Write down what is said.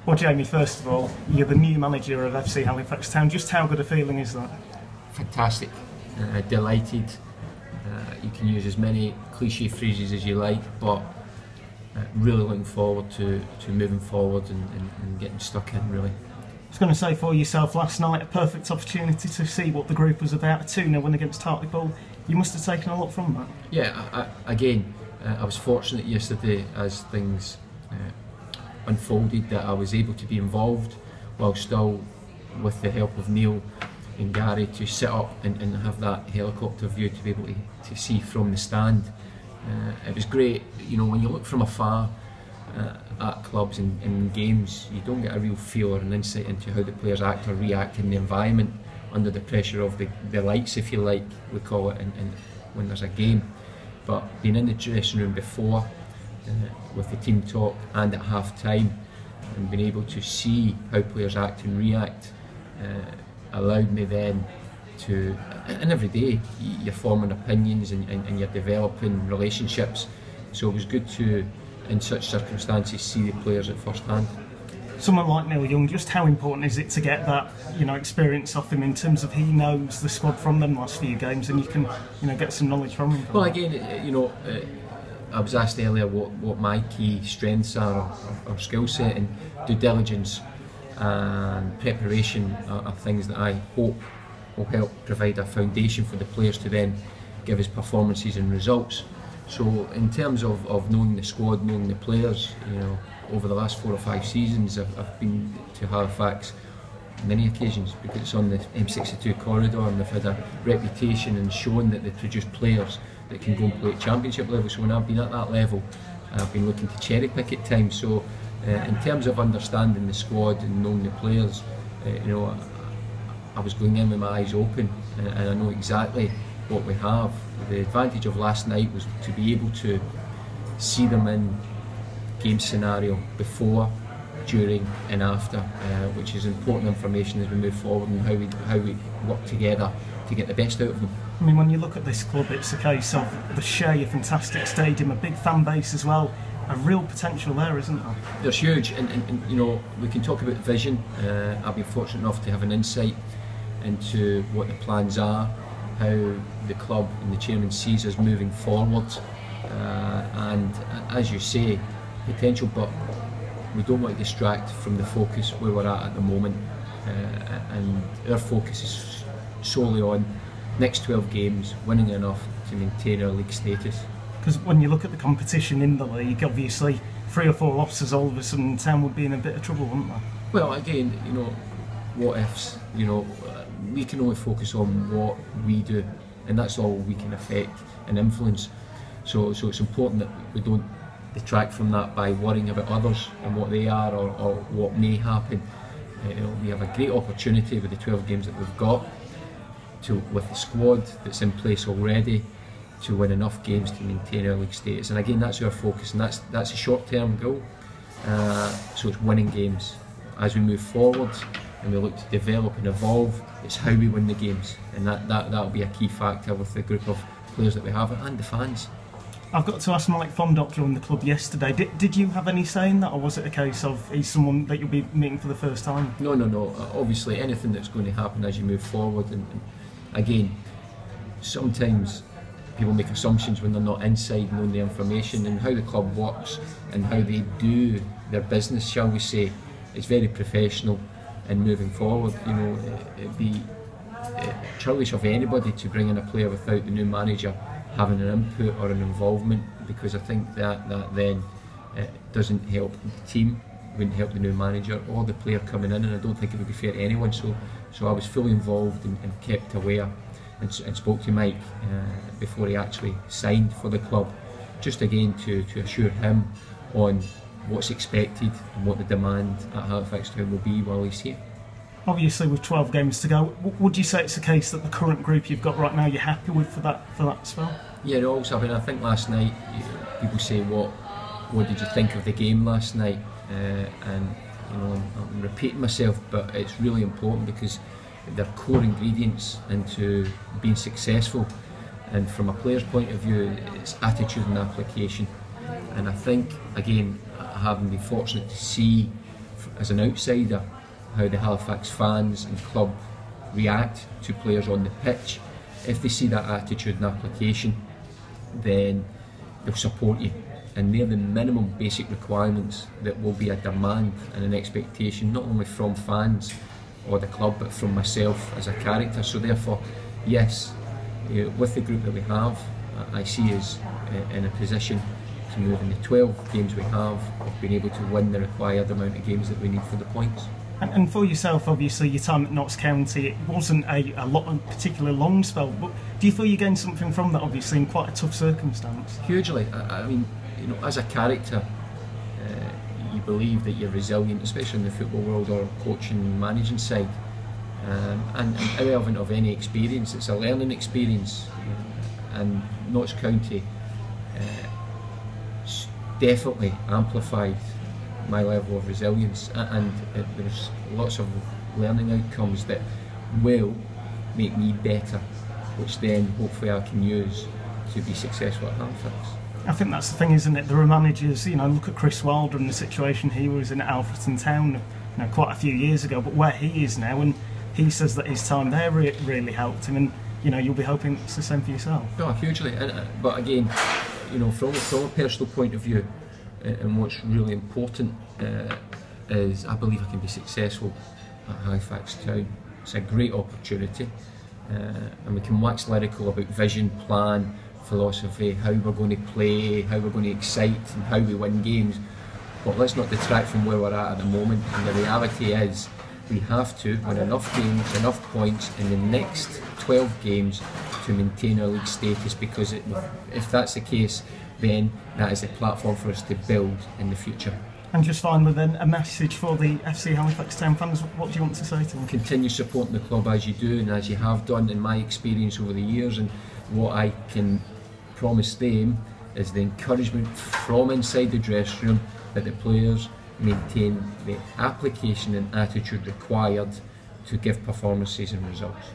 Well, Jamie, first of all, you're the new manager of FC Halifax Town. Just how good a feeling is that? Fantastic. Delighted. You can use as many cliche phrases as you like, but really looking forward to moving forward and getting stuck in, really. I was going to say, for yourself last night, a perfect opportunity to see what the group was about. A 2-0 win against Hartlepool. You must have taken a lot from that. Yeah, I was fortunate yesterday as things unfolded that I was able to be involved while still, with the help of Neil and Gary, to sit up and have that helicopter view to be able to see from the stand. It was great. You know, when you look from afar at clubs and games, you don't get a real feel or an insight into how the players act or react in the environment under the pressure of the lights, if you like, we call it, and when there's a game. But being in the dressing room before, with the team talk and at half time, and being able to see how players act and react allowed me then to, and every day you're forming opinions and you're developing relationships, so it was good to, in such circumstances, see the players at first hand. Someone like Neil Young, just how important is it to get that, you know, experience off him in terms of he knows the squad from them last few games, and you can, you know, get some knowledge from him? Well, again, you know, I was asked earlier what my key strengths are or skill set, and due diligence and preparation are things that I hope will help provide a foundation for the players to then give us performances and results. So in terms of knowing the squad, knowing the players, you know, over the last 4 or 5 seasons I've been to Halifax many occasions because it's on the M62 corridor, and they've had a reputation and shown that they produce players that can go and play at championship level. So when I've been at that level, I've been looking to cherry pick at times. So in terms of understanding the squad and knowing the players, you know, I was going in with my eyes open, and I know exactly what we have. The advantage of last night was to be able to see them in game scenario before, during and after, which is important information as we move forward and how we work together to get the best out of them. I mean, when you look at this club, it's a case of the Shea, a fantastic stadium, a big fan base as well, a real potential there, isn't there? There's huge, and you know, we can talk about vision. I've been fortunate enough to have an insight into what the plans are, how the club and the chairman sees us moving forward, and as you say, potential, but we don't want to distract from the focus where we're at the moment, and our focus is solely on next 12 games, winning enough to maintain our league status. Because when you look at the competition in the league, obviously 3 or 4 losses, all of a sudden Town would be in a bit of trouble, wouldn't they? Well, again, you know, what ifs, you know, we can only focus on what we do, and that's all we can affect and influence. So it's important that we don't detract from that by worrying about others and what they are or what may happen. You know, we have a great opportunity with the 12 games that we've got, with the squad that's in place already, to win enough games to maintain our league status. And again, that's our focus, and that's a short-term goal. So it's winning games. As we move forward and we look to develop and evolve, it's how we win the games, and that'll be a key factor with the group of players that we have and the fans. I've got to ask Mike Fondop joined the club yesterday. Did you have any say in that, or was it a case of he's someone that you'll be meeting for the first time? No. Obviously, anything that's going to happen as you move forward, and again, sometimes people make assumptions when they're not inside knowing the information and how the club works and how they do their business, shall we say. It's very professional, and moving forward, you know, it'd be churlish of anybody to bring in a player without the new manager having an input or an involvement, because I think that then doesn't help the team, wouldn't help the new manager or the player coming in, and I don't think it would be fair to anyone. So I was fully involved and kept aware, and spoke to Mike before he actually signed for the club, just again to assure him on what's expected and what the demand at Halifax Town will be while he's here. Obviously, with 12 games to go, would you say it's the case that the current group you've got right now you're happy with for that spell? Yeah, also, I mean, I think last night people say what did you think of the game last night, and you know, I'm repeating myself, but it's really important because they're core ingredients into being successful, and from a player's point of view, it's attitude and application. And I think, again, having been fortunate to see as an outsider how the Halifax fans and club react to players on the pitch. If they see that attitude and application, then they'll support you, and they're the minimum basic requirements that will be a demand and an expectation not only from fans or the club but from myself as a character. So therefore, yes, with the group that we have, I see us in a position to move in the 12 games we have of being able to win the required amount of games that we need for the points. And for yourself, obviously, your time at Notts County, it wasn't a particular long spell, but do you feel you gained something from that, obviously, in quite a tough circumstance? Hugely. I mean, as a character, you believe that you're resilient, especially in the football world or coaching and managing side, and irrelevant of any experience. It's a learning experience, and Notts County definitely amplified my level of resilience, and there's lots of learning outcomes that will make me better, which then hopefully I can use to be successful at Halifax. I think that's the thing, isn't it? There are managers, look at Chris Wilder and the situation he was in at Fullarton Town, quite a few years ago, but where he is now, and he says that his time there really helped him, and you'll be hoping it's the same for yourself. No, hugely. But again, from a personal point of view, and what's really important is I believe I can be successful at Halifax Town. It's a great opportunity, and we can wax lyrical about vision, plan, philosophy, how we're going to play, how we're going to excite and how we win games, but let's not detract from where we're at the moment. And the reality is we have to win enough games, enough points in the next 12 games to maintain our league status, because if that's the case, then that is a platform for us to build in the future. And just finally then, a message for the FC Halifax Town fans, what do you want to say to them? Continue supporting the club as you do and as you have done in my experience over the years, and what I can promise them is the encouragement from inside the dressing room that the players maintain the application and attitude required to give performances and results.